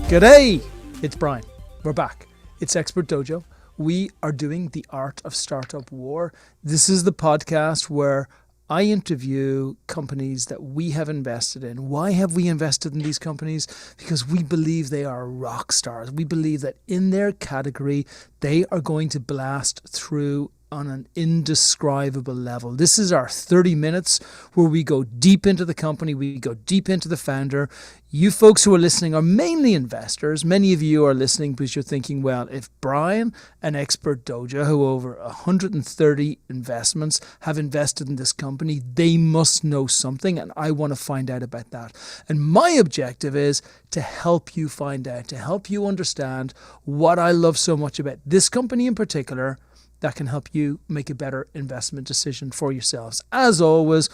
G'day, it's Brian. We're back. It's Expert Dojo. We are doing the Art of Startup War. This is the podcast where I interview companies that we have invested in. Why have we invested in these companies? Because we believe they are rock stars. We believe that in their category, they are going to blast through on an indescribable level. This is our 30 minutes where we go deep into the company, we go deep into the founder. You folks who are listening are mainly investors. Many of you are listening because you're thinking, well, if Brian and Expert Dojo, who over 130 investments have invested in this company, they must know something, and I want to find out about that. And my objective is to help you find out, to help you understand what I love so much about this company in particular, that can help you make a better investment decision for yourselves. As always,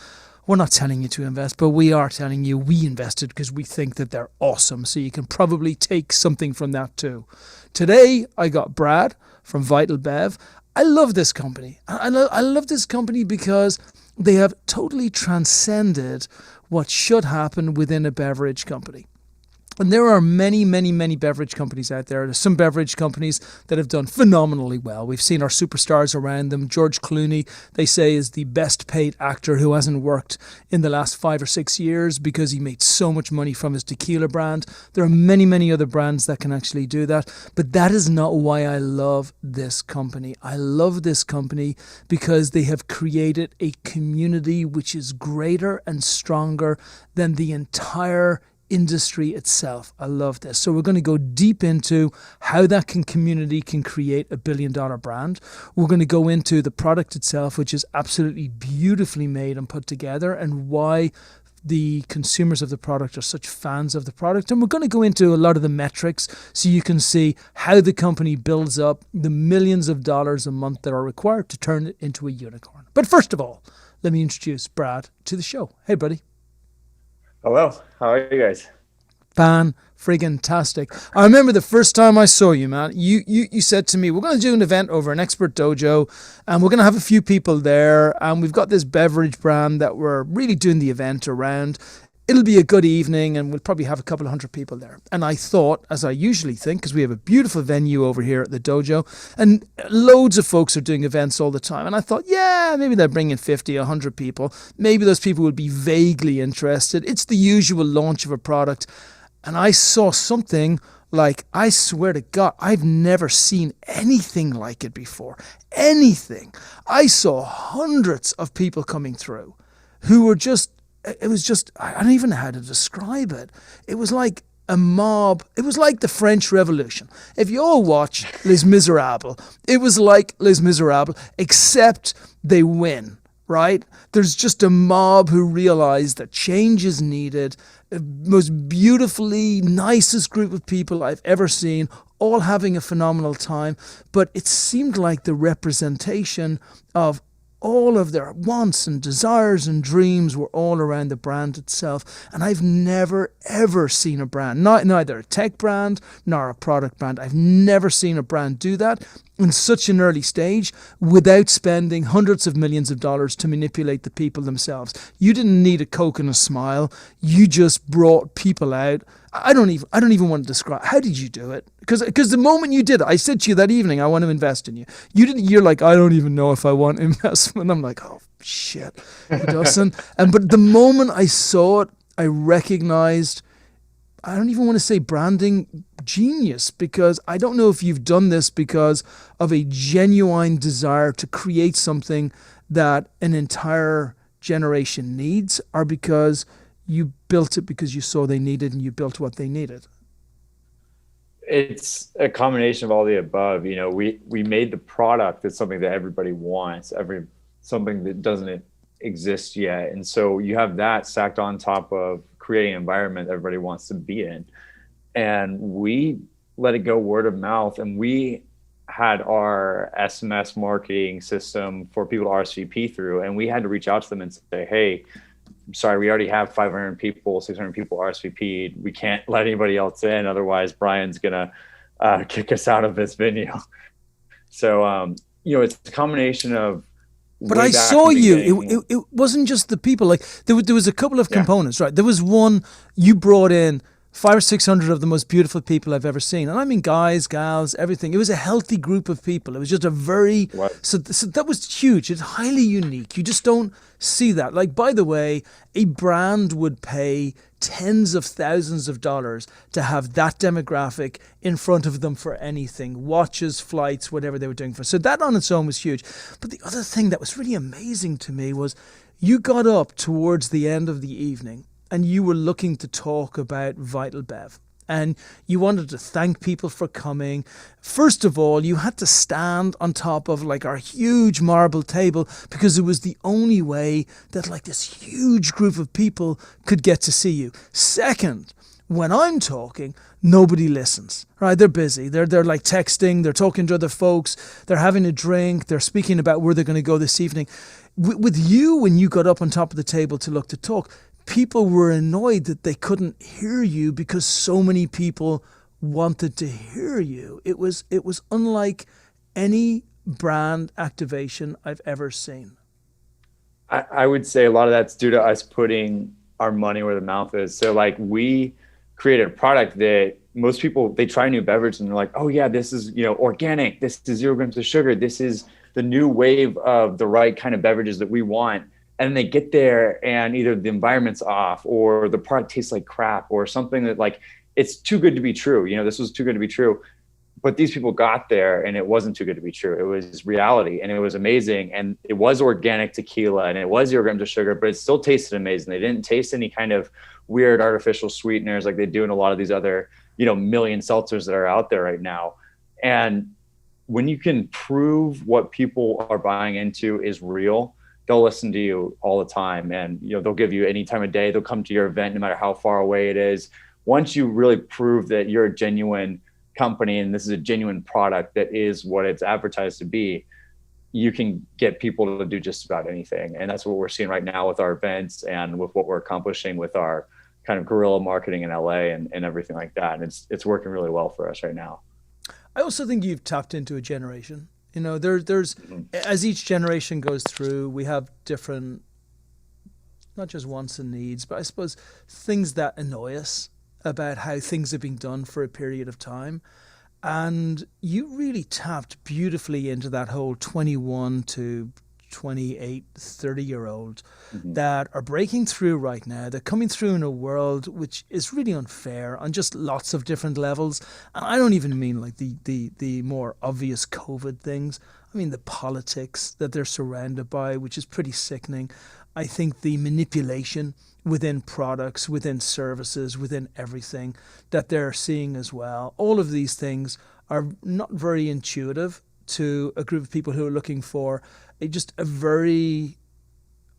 we're not telling you to invest, but we are telling you we invested because we think that they're awesome. So you can probably take something from that too. Today, I got Brad from Vital Bev. I love this company. I love this company because they have totally transcended what should happen within a beverage company. And there are many, many, many beverage companies out there. There's some beverage companies that have done phenomenally well. We've seen our superstars around them. George Clooney, they say, is the best paid actor who hasn't worked in the last 5 or 6 years because he made so much money from his tequila brand. There are many, many other brands that can actually do that. But that is not why I love this company. I love this company because they have created a community which is greater and stronger than the entire industry itself. I love this. So we're going to go deep into how that community can create a billion-dollar brand. We're going to go into the product itself, which is absolutely beautifully made and put together, and why the consumers of the product are such fans of the product. And we're going to go into a lot of the metrics so you can see how the company builds up the millions of dollars a month that are required to turn it into a unicorn. But first of all, let me introduce Brad to the show. Hey, buddy. Hello, how are you guys? Fan-friggin-tastic. I remember the first time I saw you, man. You said to me, we're going to do an event over an Expert Dojo, and we're going to have a few people there, and we've got this beverage brand that we're really doing the event around. It'll be a good evening, and we'll probably have a couple of hundred people there. And I thought, as I usually think, because we have a beautiful venue over here at the dojo, and loads of folks are doing events all the time. And I thought, yeah, maybe they're bringing 50, 100 people. Maybe those people will be vaguely interested. It's the usual launch of a product. And I saw something like, I swear to God, I've never seen anything like it before. Anything. I saw hundreds of people coming through who were just, it was just, I don't even know how to describe it. It was like a mob. It was like the French Revolution. If you all watch Les Miserables, it was like Les Miserables, except they win, right? There's just a mob who realize that change is needed. Most beautifully nicest group of people I've ever seen, all having a phenomenal time. But it seemed like the representation of all of their wants and desires and dreams were all around the brand itself. And I've never, ever seen a brand, neither a tech brand nor a product brand, I've never seen a brand do that in such an early stage without spending hundreds of millions of dollars to manipulate the people themselves. You didn't need a Coke and a smile. You just brought people out. I don't even want to describe. How did you do it? Because the moment you did it, I said to you that evening, I want to invest in you. You're like, I don't even know if I want investment. I'm like, oh shit, he doesn't. But the moment I saw it, I recognized, I don't even want to say branding genius, because I don't know if you've done this because of a genuine desire to create something that an entire generation needs, or because you built it because you saw they needed and you built what they needed. It's a combination of all the above. You know, we made the product that's something that everybody wants, something that doesn't exist yet. And so you have that stacked on top of creating an environment that everybody wants to be in. And we let it go word of mouth, and we had our SMS marketing system for people to RSVP through, and we had to reach out to them and say, hey, I'm sorry, we already have 500 people, 600 people RSVP'd. We can't let anybody else in. Otherwise, Brian's going to kick us out of this venue. So, it's a combination of. But I saw you. It wasn't just the people. Like there was a couple of components, right? There was one, you brought in Five or 600 of the most beautiful people I've ever seen. And I mean guys, gals, everything. It was a healthy group of people. It was just a very, What? so that was huge. It's highly unique. You just don't see that. Like, by the way, a brand would pay tens of thousands of dollars to have that demographic in front of them for anything, watches, flights, whatever they were doing for. So that on its own was huge. But the other thing that was really amazing to me was you got up towards the end of the evening and you were looking to talk about Vital Bev. And you wanted to thank people for coming. First of all, you had to stand on top of like our huge marble table because it was the only way that like this huge group of people could get to see you. Second, when I'm talking, nobody listens, right? They're busy. They're like texting, they're talking to other folks, they're having a drink, they're speaking about where they're going to go this evening. With you, when you got up on top of the table to look to talk, people were annoyed that they couldn't hear you because so many people wanted to hear you. It was unlike any brand activation I've ever seen. I would say a lot of that's due to us putting our money where the mouth is. So like we created a product that most people, they try a new beverage and they're like, oh yeah, this is, organic. This is 0 grams of sugar. This is the new wave of the right kind of beverages that we want. And they get there and either the environment's off or the product tastes like crap or something that like, it's too good to be true. This was too good to be true. But these people got there and it wasn't too good to be true. It was reality and it was amazing. And it was organic tequila and it was 0 grams of sugar, but it still tasted amazing. They didn't taste any kind of weird artificial sweeteners like they do in a lot of these other, million seltzers that are out there right now. And when you can prove what people are buying into is real, they'll listen to you all the time. And, they'll give you any time of day. They'll come to your event, no matter how far away it is. Once you really prove that you're a genuine company and this is a genuine product that is what it's advertised to be, you can get people to do just about anything. And that's what we're seeing right now with our events and with what we're accomplishing with our kind of guerrilla marketing in LA and everything like that. And it's working really well for us right now. I also think you've tapped into a generation. There's as each generation goes through, we have different, not just wants and needs, but I suppose things that annoy us about how things are being done for a period of time. And you really tapped beautifully into that whole 21 to 28, 30-year-old that are breaking through right now. They're coming through in a world which is really unfair on just lots of different levels. And I don't even mean like the more obvious COVID things. I mean the politics that they're surrounded by, which is pretty sickening. I think the manipulation within products, within services, within everything that they're seeing as well. All of these things are not very intuitive to a group of people who are looking for just a very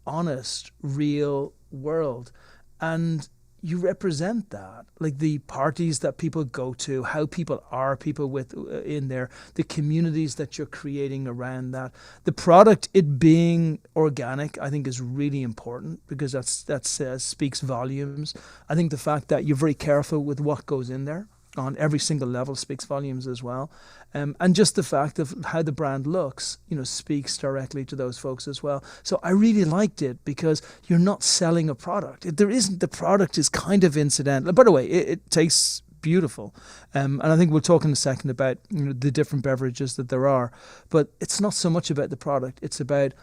honest, real world. And you represent that, like the parties that people go to, how people are, people with in there, the communities that you're creating around that. The product, it being organic, I think is really important because that speaks volumes. I think the fact that you're very careful with what goes in there on every single level speaks volumes as well. And just the fact of how the brand looks, speaks directly to those folks as well. So I really liked it because you're not selling a product. The product is kind of incidental. By the way, it tastes beautiful. And I think we'll talk in a second about the different beverages that there are. But it's not so much about the product. It's about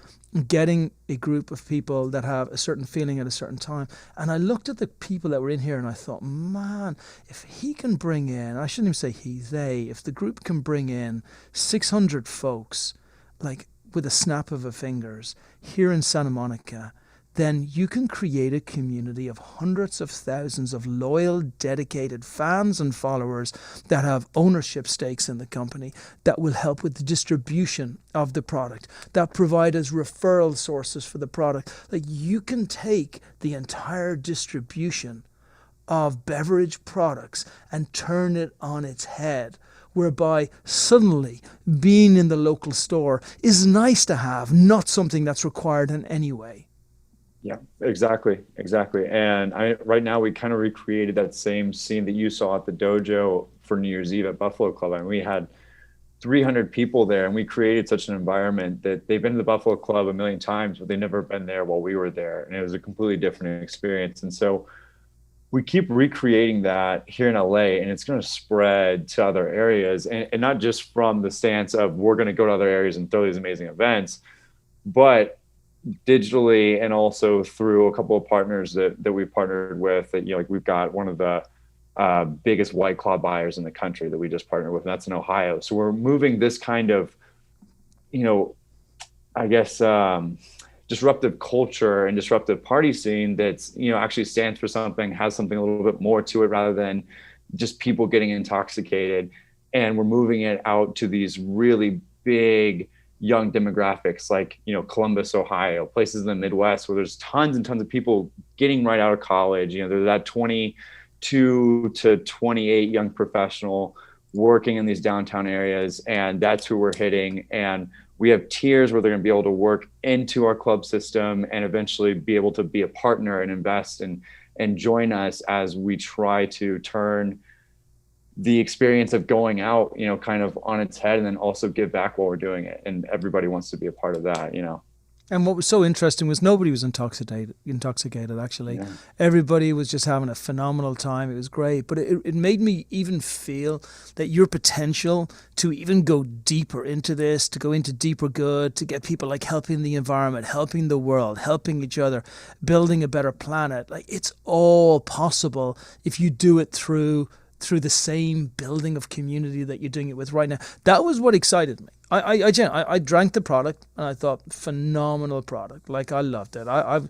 getting a group of people that have a certain feeling at a certain time. And I looked at the people that were in here and I thought, man, if he can bring in, I shouldn't even say they, if the group can bring in 600 folks, like with a snap of a fingers here in Santa Monica, then you can create a community of hundreds of thousands of loyal, dedicated fans and followers that have ownership stakes in the company that will help with the distribution of the product, that provide us referral sources for the product. Like you can take the entire distribution of beverage products and turn it on its head, whereby suddenly being in the local store is nice to have, not something that's required in any way. Yeah, exactly. And right now we kind of recreated that same scene that you saw at the dojo for New Year's Eve at Buffalo Club. And we had 300 people there and we created such an environment that they've been to the Buffalo Club a million times, but they've never been there while we were there. And it was a completely different experience. And so we keep recreating that here in LA, and it's going to spread to other areas, and not just from the stance of we're going to go to other areas and throw these amazing events, but digitally, and also through a couple of partners that we've partnered with. That, like, we've got one of the biggest White Claw buyers in the country that we just partnered with, and that's in Ohio. So we're moving this kind of, I guess, disruptive culture and disruptive party scene that's, actually stands for something, has something a little bit more to it rather than just people getting intoxicated. And we're moving it out to these really big young demographics, like, Columbus, Ohio, places in the Midwest where there's tons and tons of people getting right out of college. There's that 22 to 28 young professional working in these downtown areas, and that's who we're hitting. And we have tiers where they're going to be able to work into our club system and eventually be able to be a partner and invest and join us as we try to turn the experience of going out, kind of on its head, and then also give back while we're doing it. And everybody wants to be a part of that. And what was so interesting was nobody was intoxicated actually. Yeah. Everybody was just having a phenomenal time. It was great. But it made me even feel that your potential to even go deeper into this, to go into deeper good, to get people like helping the environment, helping the world, helping each other, building a better planet. Like, it's all possible if you do it through the same building of community that you're doing it with right now. That was what excited me. I drank the product and I thought, phenomenal product. Like, I loved it. I'm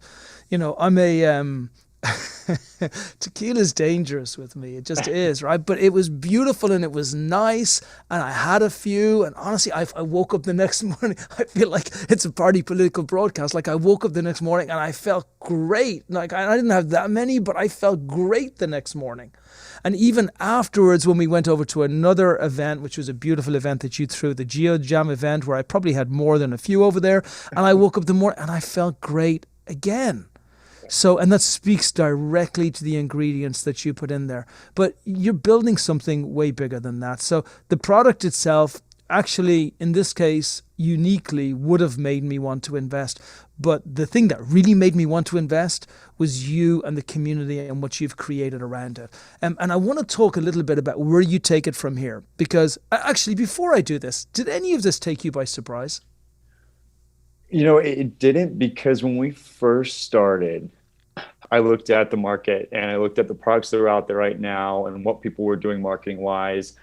a tequila's dangerous with me. It just is, right? But it was beautiful and it was nice, and I had a few, and honestly, I woke up the next morning. I feel like it's a party political broadcast. Like, I woke up the next morning and I felt great. Like, I didn't have that many, but I felt great the next morning. And even afterwards, when we went over to another event, which was a beautiful event that you threw, the Geo Jam event, where I probably had more than a few over there, and I woke up the morning and I felt great again. So, and that speaks directly to the ingredients that you put in there. But you're building something way bigger than that. So the product itself, actually, in this case, uniquely would have made me want to invest. But the thing that really made me want to invest was you and the community and what you've created around it. And I want to talk a little bit about where you take it from here. Because actually, before I do this, did any of this take you by surprise? It didn't, because when we first started, I looked at the market and I looked at the products that are out there right now and what people were doing marketing wise.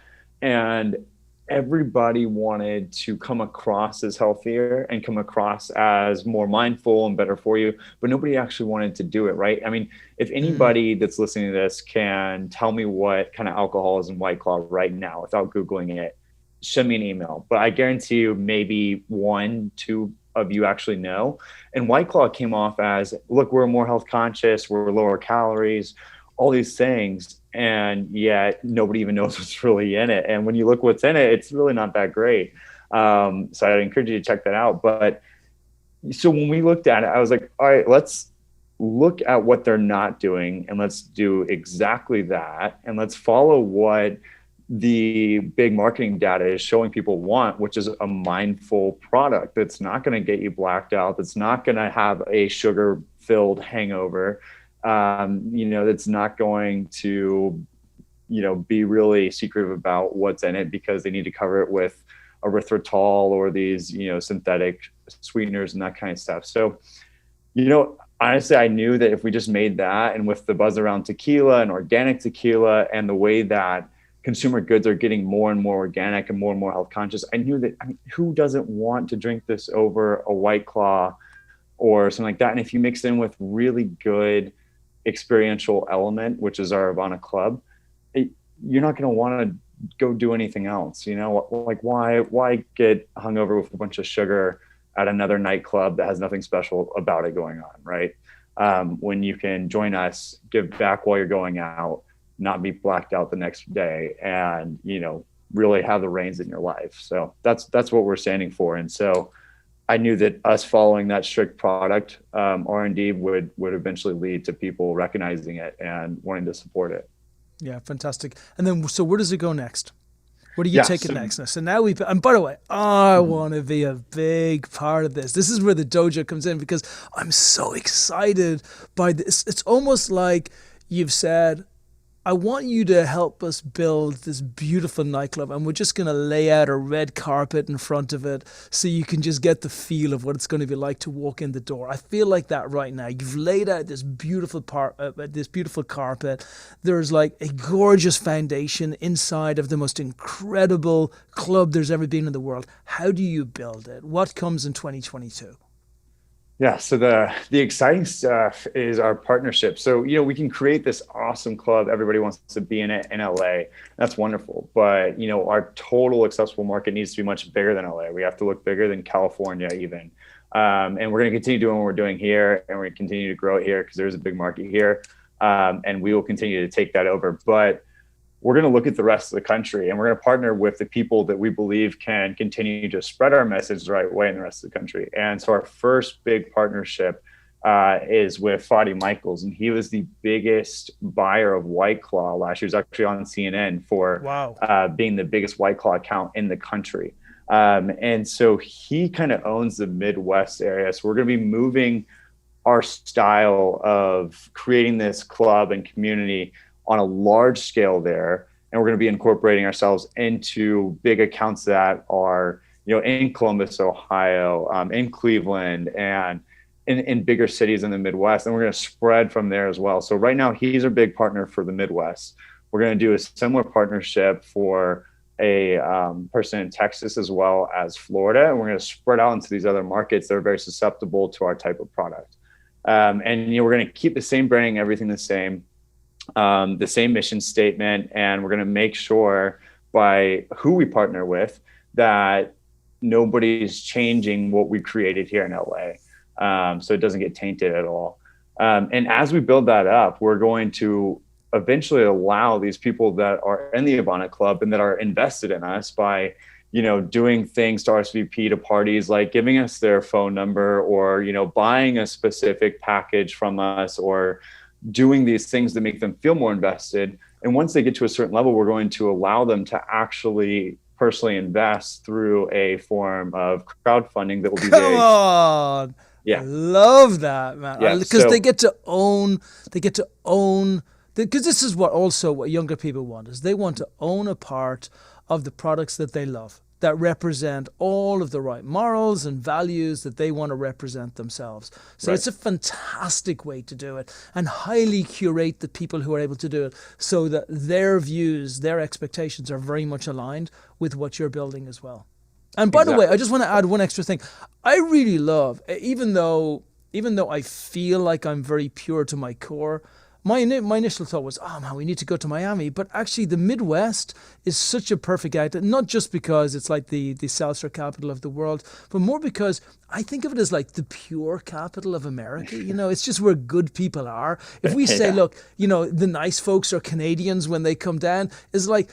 And everybody wanted to come across as healthier and come across as more mindful and better for you, but nobody actually wanted to do it, right? I mean, if anybody that's listening to this can tell me what kind of alcohol is in White Claw right now without Googling it, send me an email. But I guarantee you maybe 1-2 of you actually know. And White Claw came off as, look, we're more health conscious, we're lower calories, all these things. And yet nobody even knows what's really in it. And when you look what's in it, it's really not that great. So I'd encourage you to check that out. But so when we looked at it, I was like, all right, let's look at what they're not doing and let's do exactly that. And let's follow what the big marketing data is showing people want, which is a mindful product that's not going to get you blacked out, that's not going to have a sugar-filled hangover, that's not going to, be really secretive about what's in it because they need to cover it with erythritol or these, synthetic sweeteners and that kind of stuff. So, honestly, I knew that if we just made that, and with the buzz around tequila and organic tequila and the way that consumer goods are getting more and more organic and more health conscious, I knew that, who doesn't want to drink this over a White Claw or something like that? And if you mix it in with really good experiential element, which is our Avana Club, you're not going to want to go do anything else. Like, why get hungover with a bunch of sugar at another nightclub that has nothing special about it going on, right? When you can join us, give back while you're going out, not be blacked out the next day, and really have the reins in your life. So that's what we're standing for. And so I knew that us following that strict product R&D would eventually lead to people recognizing it and wanting to support it. Yeah, fantastic. And then, so where does it go next? Where do you take it next? So now and by the way, I want to be a big part of this. This is where the dojo comes in, because I'm so excited by this. It's almost like you've said, I want you to help us build this beautiful nightclub, and we're just going to lay out a red carpet in front of it so you can just get the feel of what it's going to be like to walk in the door. I feel like that right now. You've laid out this this beautiful carpet. There's like a gorgeous foundation inside of the most incredible club there's ever been in the world. How do you build it? What comes in 2022? Yeah, so the exciting stuff is our partnership. So, we can create this awesome club. Everybody wants to be in it in LA. That's wonderful. But, our total accessible market needs to be much bigger than LA. We have to look bigger than California even. And we're going to continue doing what we're doing here, and we're going to continue to grow it here because there's a big market here. And we will continue to take that over. But we're going to look at the rest of the country, and we're going to partner with the people that we believe can continue to spread our message the right way in the rest of the country. And so our first big partnership is with Fadi Michaels, and he was the biggest buyer of White Claw last year. He was actually on CNN for being the biggest White Claw account in the country. And so he kind of owns the Midwest area. So we're going to be moving our style of creating this club and community on a large scale there. And we're going to be incorporating ourselves into big accounts that are, in Columbus, Ohio, in Cleveland, and in bigger cities in the Midwest. And we're going to spread from there as well. So right now, he's our big partner for the Midwest. We're going to do a similar partnership for a person in Texas as well as Florida. And we're going to spread out into these other markets that are very susceptible to our type of product. And we're going to keep the same branding, everything the same mission statement, and we're going to make sure by who we partner with that nobody's changing what we created here in LA, so it doesn't get tainted at all. And as we build that up, we're going to eventually allow these people that are in the Avana Club and that are invested in us by doing things to RSVP to parties, like giving us their phone number, or buying a specific package from us, or doing these things that make them feel more invested. And once they get to a certain level, we're going to allow them to actually personally invest through a form of crowdfunding that will be Come on. Yeah. I love that, man. Yeah, Because so they get to own, because this is what younger people want, is they want to own a part of the products that they love, that represent all of the right morals and values that they want to represent themselves. So It's a fantastic way to do it, and highly curate the people who are able to do it so that their views, their expectations are very much aligned with what you're building as well. And by the way, I just want to add one extra thing. I really love, even though I feel like I'm very pure to my core, my initial thought was, oh man, we need to go to Miami. But actually, the Midwest is such a perfect outlet, not just because it's like the seltzer capital of the world, but more because I think of it as like the pure capital of America. It's just where good people are. If we say, look, the nice folks are Canadians when they come down, is like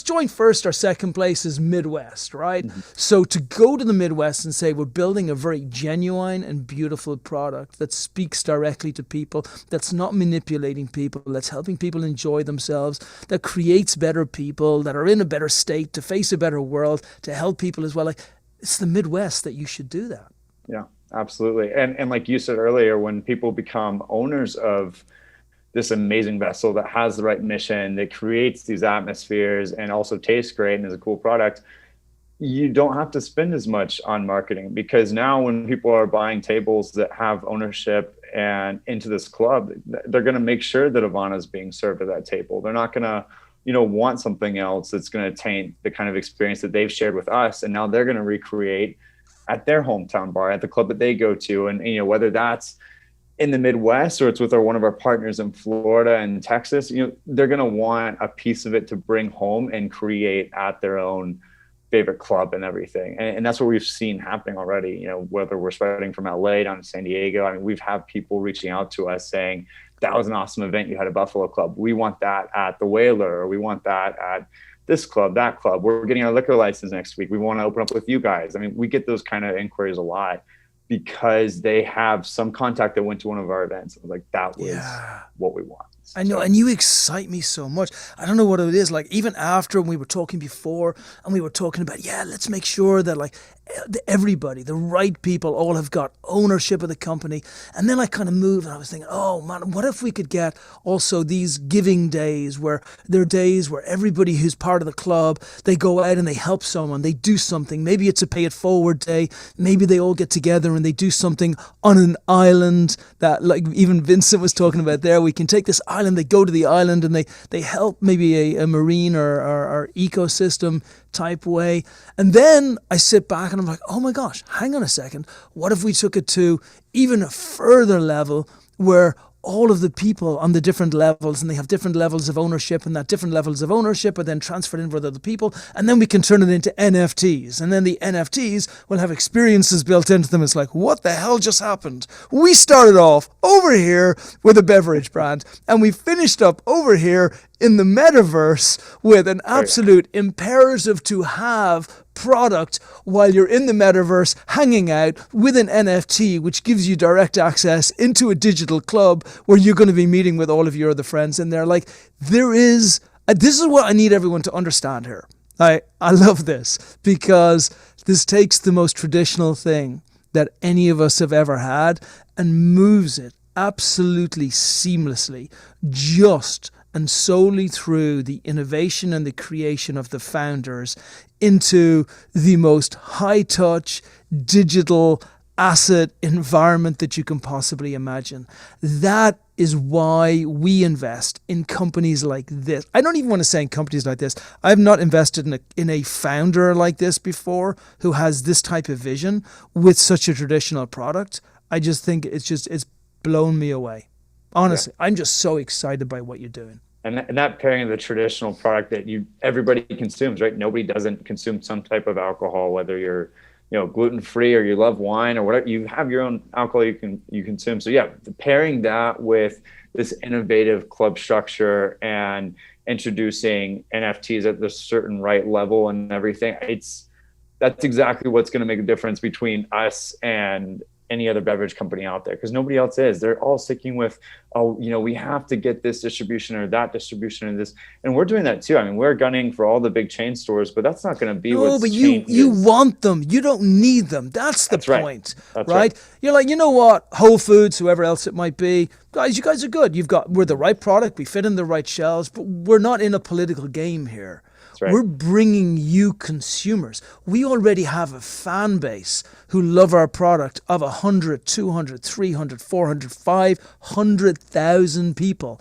joint first or second place is Midwest, right? Mm-hmm. So to go to the Midwest and say we're building a very genuine and beautiful product that speaks directly to people, that's not manipulating people, that's helping people enjoy themselves, that creates better people that are in a better state to face a better world, to help people as well. Like, it's the Midwest that you should do that. Yeah, absolutely. And like you said earlier, when people become owners of this amazing vessel that has the right mission, that creates these atmospheres and also tastes great and is a cool product, you don't have to spend as much on marketing, because now when people are buying tables that have ownership and into this club, they're going to make sure that Avana is being served at that table. They're not going to want something else that's going to taint the kind of experience that they've shared with us. And now they're going to recreate at their hometown bar, at the club that they go to. And, whether that's in the Midwest or it's with one of our partners in Florida and Texas, they're going to want a piece of it to bring home and create at their own favorite club and everything. And that's what we've seen happening already, whether we're spreading from LA down to San Diego. I mean, we've had people reaching out to us saying, that was an awesome event. You had a Buffalo club. We want that at the Whaler, or we want that at this club, that club. We're getting our liquor license next week. We want to open up with you guys. I mean, we get those kind of inquiries a lot because they have some contact that went to one of our events. Like, that was what we want. I know, and you excite me so much. I don't know what it is. Like, even after we were talking before, and we were talking about, yeah, let's make sure that like everybody, the right people, all have got ownership of the company. And then I kind of moved, and I was thinking, oh man, what if we could get also these giving days where there are days where everybody who's part of the club, they go out and they help someone, they do something. Maybe it's a pay it forward day. Maybe they all get together and they do something on an island that, like even Vincent was talking about there. We can take this island, they go to the island and they help maybe a marine or ecosystem type way. And then I sit back and I'm like, oh my gosh, hang on a second. What if we took it to even a further level where all of the people on the different levels, and they have different levels of ownership, and that different levels of ownership are then transferred in with other people, and then we can turn it into NFTs, and then the NFTs will have experiences built into them. It's like, what the hell just happened? We started off over here with a beverage brand, and we finished up over here in the metaverse with an absolute imperative to have product while you're in the metaverse hanging out with an NFT, which gives you direct access into a digital club where you're going to be meeting with all of your other friends in there. Like, this is what I need everyone to understand here. I love this because this takes the most traditional thing that any of us have ever had and moves it absolutely seamlessly, just and solely through the innovation and the creation of the founders into the most high-touch digital asset environment that you can possibly imagine. That is why we invest in companies like this. I don't even want to say in companies like this. I've not invested in a founder like this before who has this type of vision with such a traditional product. I just think it's blown me away. Honestly, yeah. I'm just so excited by what you're doing. And that pairing of the traditional product that everybody consumes, right? Nobody doesn't consume some type of alcohol, whether you're, gluten-free or you love wine or whatever. You have your own alcohol you consume. So yeah, pairing that with this innovative club structure and introducing NFTs at the certain right level and everything, that's exactly what's going to make a difference between us and any other beverage company out there, because nobody else is. They're all sticking with, we have to get this distribution or that distribution and this, and we're doing that too. I mean, we're gunning for all the big chain stores, but that's not going to be what's but you want them. You don't need them. That's the point, right? Right? You're like, you know what? Whole Foods, whoever else it might be, guys, you guys are good. We're the right product. We fit in the right shelves, but we're not in a political game here. Right. We're bringing you consumers. We already have a fan base who love our product of 100, 200, 300, 400, 500,000 people.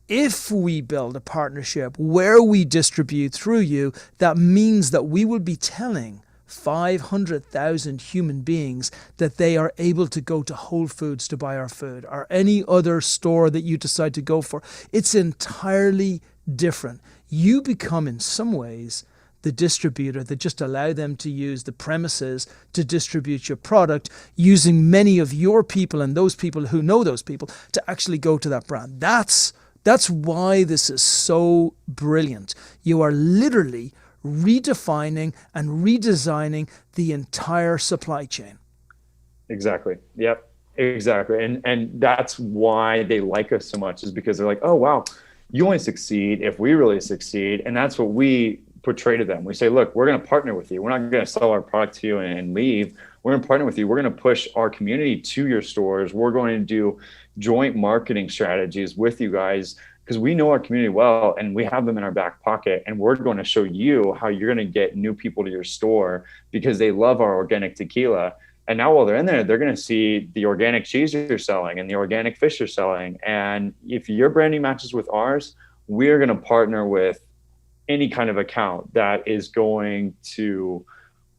If we build a partnership where we distribute through you, that means that we will be telling 500,000 human beings that they are able to go to Whole Foods to buy our food or any other store that you decide to go for. It's entirely different. You become, in some ways, the distributor that just allow them to use the premises to distribute your product, using many of your people and those people who know those people to actually go to that brand. That's why this is so brilliant. You are literally redefining and redesigning the entire supply chain. Exactly. Yep. Exactly. And that's why they like us so much, is because they're like, oh, wow, you only succeed if we really succeed. And that's what we portray to them. We say, look, we're going to partner with you. We're not going to sell our product to you and leave. We're going to partner with you. We're going to push our community to your stores. We're going to do joint marketing strategies with you guys because we know our community well and we have them in our back pocket. And we're going to show you how you're going to get new people to your store because they love our organic tequila. And now while they're in there, they're going to see the organic cheese you're selling and the organic fish you're selling. And if your branding matches with ours, we're going to partner with any kind of account that is going to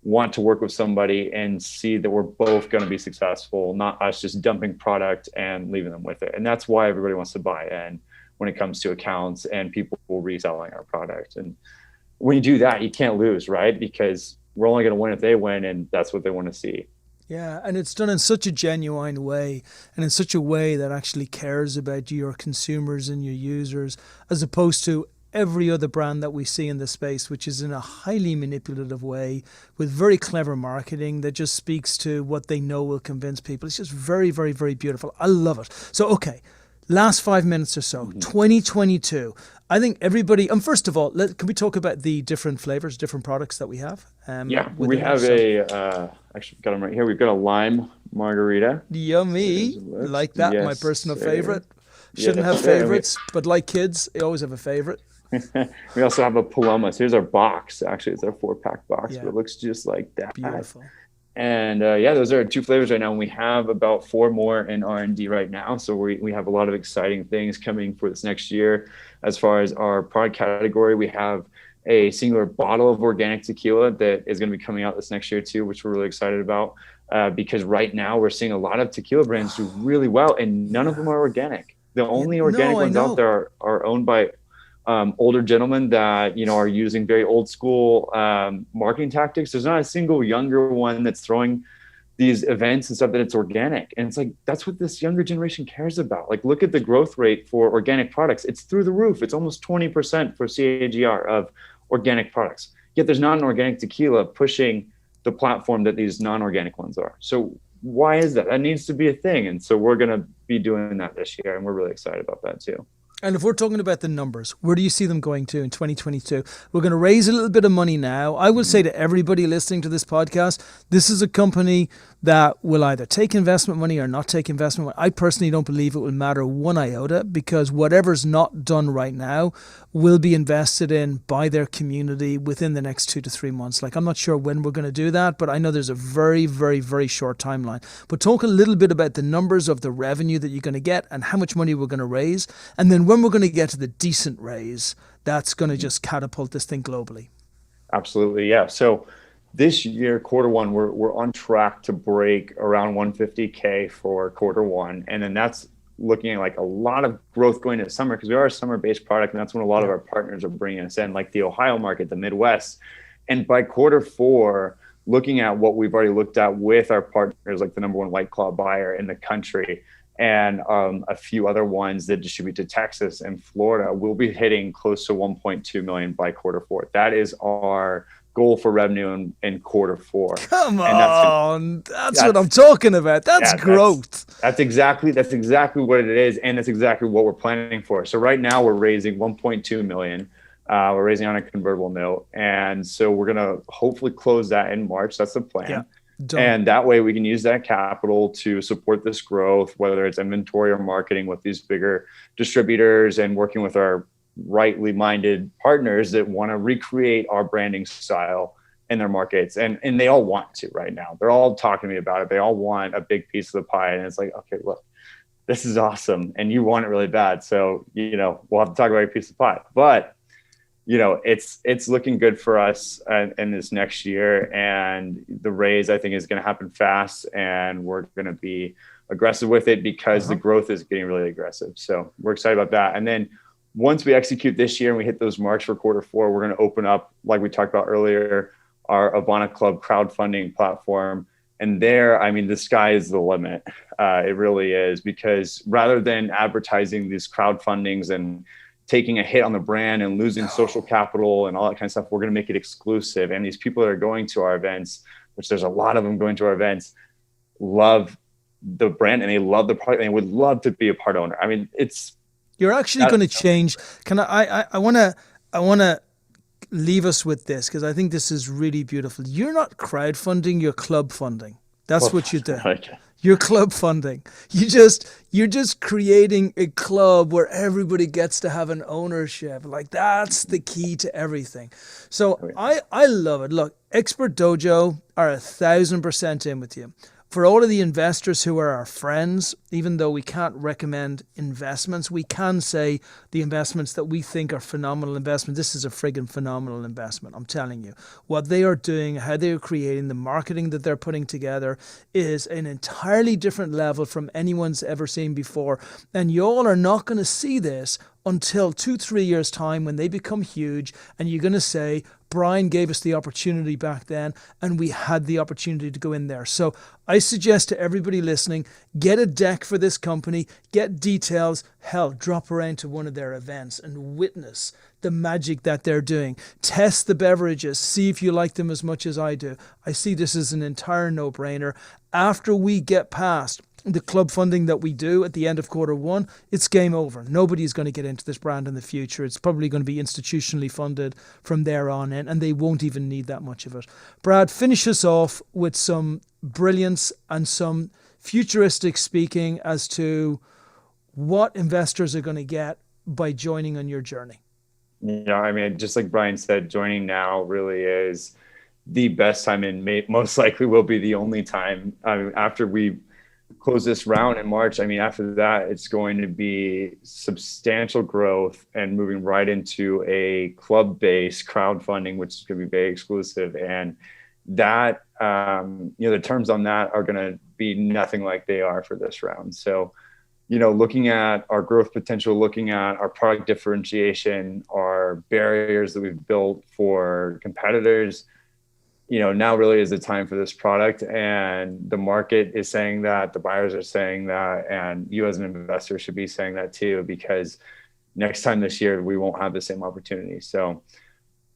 want to work with somebody and see that we're both going to be successful, not us just dumping product and leaving them with it. And that's why everybody wants to buy in when it comes to accounts and people reselling our product. And when you do that, you can't lose, right? Because we're only going to win if they win, and that's what they want to see. Yeah, and it's done in such a genuine way and in such a way that actually cares about your consumers and your users, as opposed to every other brand that we see in the space, which is in a highly manipulative way with very clever marketing that just speaks to what they know will convince people. It's just very, very, very beautiful. I love it. So, okay, last 5 minutes or so, 2022. I think everybody, first of all, can we talk about the different flavors, different products that we have? Yeah, we have actually got them right here. We've got a lime margarita. Yummy. Like that, yes, my personal sir. favorite. Shouldn't Yes, have sir. favorites, but like kids, they always have a favorite. We also have a Paloma. So here's our box. Actually, it's our 4-pack box, Yeah. but it looks just like that. Beautiful. And those are our 2 flavors right now. And we have about 4 more in R&D right now. So we have a lot of exciting things coming for this next year. As far as our product category, we have a singular bottle of organic tequila that is going to be coming out this next year too, which we're really excited about. Because right now we're seeing a lot of tequila brands do really well, and none of them are organic. The only organic ones out there are owned by older gentlemen that are using very old school marketing tactics. There's not a single younger one that's throwing these events and stuff that it's organic. And it's like, that's what this younger generation cares about. Like, look at the growth rate for organic products. It's through the roof. It's almost 20% for CAGR of organic products. Yet there's not an organic tequila pushing the platform that these non-organic ones are. So why is that? That needs to be a thing. And so we're going to be doing that this year. And we're really excited about that too. And if we're talking about the numbers, where do you see them going to in 2022? We're going to raise a little bit of money now. I will say to everybody listening to this podcast, this is a company that will either take investment money or not take investment money. I personally don't believe it will matter one iota, because whatever's not done right now will be invested in by their community within the next 2 to 3 months. Like, I'm not sure when we're going to do that, but I know there's a very, very, very short timeline. But talk a little bit about the numbers of the revenue that you're going to get and how much money we're going to raise. And then when we're going to get to the decent raise, that's going to just catapult this thing globally. Absolutely. Yeah. So this year, Q1, we're on track to break around 150K for Q1. And then that's looking at like a lot of growth going into summer, because we are a summer-based product. And that's when a lot of our partners are bringing us in, like the Ohio market, the Midwest. And by Q4, looking at what we've already looked at with our partners, like the #1 White Claw buyer in the country, and a few other ones that distribute to Texas and Florida, we'll be hitting close to 1.2 million by Q4. That is our goal for revenue in Q4. Come on, that's what I'm talking about. That's growth. That's exactly what it is, and that's exactly what we're planning for. So right now we're raising 1.2 million. We're raising on a convertible note, and so we're gonna hopefully close that in March. That's the plan. Yeah. And that way we can use that capital to support this growth, whether it's inventory or marketing with these bigger distributors, and working with our rightly minded partners that want to recreate our branding style in their markets. And they all want to right now. They're all talking to me about it. They all want a big piece of the pie. And it's like, okay, look, this is awesome. And you want it really bad. So, we'll have to talk about your piece of pie. But it's looking good for us in this next year, and the raise, I think, is going to happen fast, and we're going to be aggressive with it because the growth is getting really aggressive. So we're excited about that. And then once we execute this year and we hit those marks for Q4, we're going to open up, like we talked about earlier, our Avana Club crowdfunding platform. And there, I mean, the sky is the limit. It really is, because rather than advertising these crowdfundings and taking a hit on the brand and losing social capital and all that kind of stuff, we're going to make it exclusive. And these people that are going to our events, which there's a lot of them going to our events, love the brand and they love the product and they would love to be a part owner. I mean, you're actually going to change. Can I want to leave us with this, because I think this is really beautiful. You're not crowdfunding, you're club funding. That's what you do. Right. You're club funding. You're just creating a club where everybody gets to have an ownership. Like, that's the key to everything. So I love it. Look, Expert Dojo are 1,000% in with you. For all of the investors who are our friends, even though we can't recommend investments, we can say the investments that we think are phenomenal investments. This is a friggin' phenomenal investment, I'm telling you. What they are doing, how they are creating, the marketing that they're putting together is an entirely different level from anyone's ever seen before. And y'all are not going to see this until 2-3 years' time, when they become huge, and you're going to say, Brian gave us the opportunity back then, and we had the opportunity to go in there. So I suggest to everybody listening, get a deck for this company, get details, hell, drop around to one of their events and witness the magic that they're doing. Test the beverages, see if you like them as much as I do. I see this as an entire no-brainer. After we get past the club funding that we do at the end of Q1, it's game over. Nobody's going to get into this brand in the future. It's probably going to be institutionally funded from there on in, and they won't even need that much of it. Brad, finish us off with some brilliance and some futuristic speaking as to what investors are going to get by joining on your journey. Yeah, I mean, just like Brian said, joining now really is the best time, and most likely will be the only time. I mean, after we close this round in March, I mean, after that, it's going to be substantial growth and moving right into a club-based crowdfunding, which is going to be very exclusive. And that, the terms on that are going to be nothing like they are for this round. So, looking at our growth potential, looking at our product differentiation, our barriers that we've built for competitors, now really is the time for this product. And the market is saying that, the buyers are saying that, and you as an investor should be saying that too, because next time this year, we won't have the same opportunity. So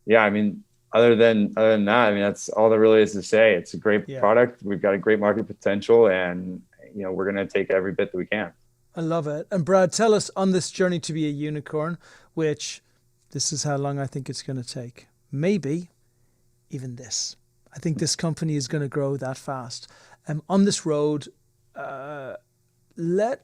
yeah, I mean, other than that, I mean, that's all there really is to say. It's a great product. We've got a great market potential, and, we're going to take every bit that we can. I love it. And Brad, tell us on this journey to be a unicorn, which this is how long I think it's going to take. Maybe even this. I think this company is going to grow that fast. On this road, let's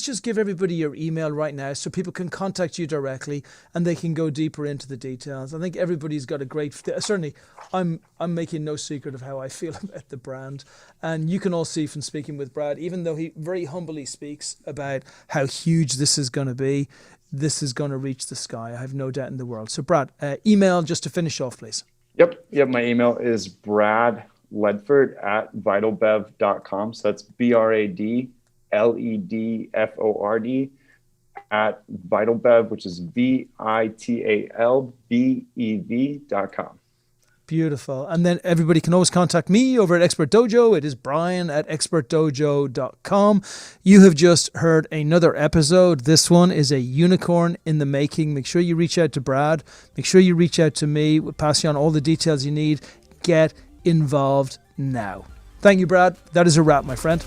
just give everybody your email right now so people can contact you directly and they can go deeper into the details. I think everybody's got a great, certainly I'm making no secret of how I feel about the brand. And you can all see from speaking with Brad, even though he very humbly speaks about how huge this is going to be, this is going to reach the sky. I have no doubt in the world. So Brad, email just to finish off, please. Yep. My email is bradledford@vitalbev.com. So that's BRADLEDFORD @vitalbev, which is VITALBEV.com. Beautiful. And then everybody can always contact me over at Expert Dojo. It is brian@expertdojo.com. You have just heard another episode. This one is a unicorn in the making. Make sure you reach out to Brad. Make sure you reach out to me. We'll pass you on all the details you need. Get involved now. Thank you, Brad. That is a wrap, my friend.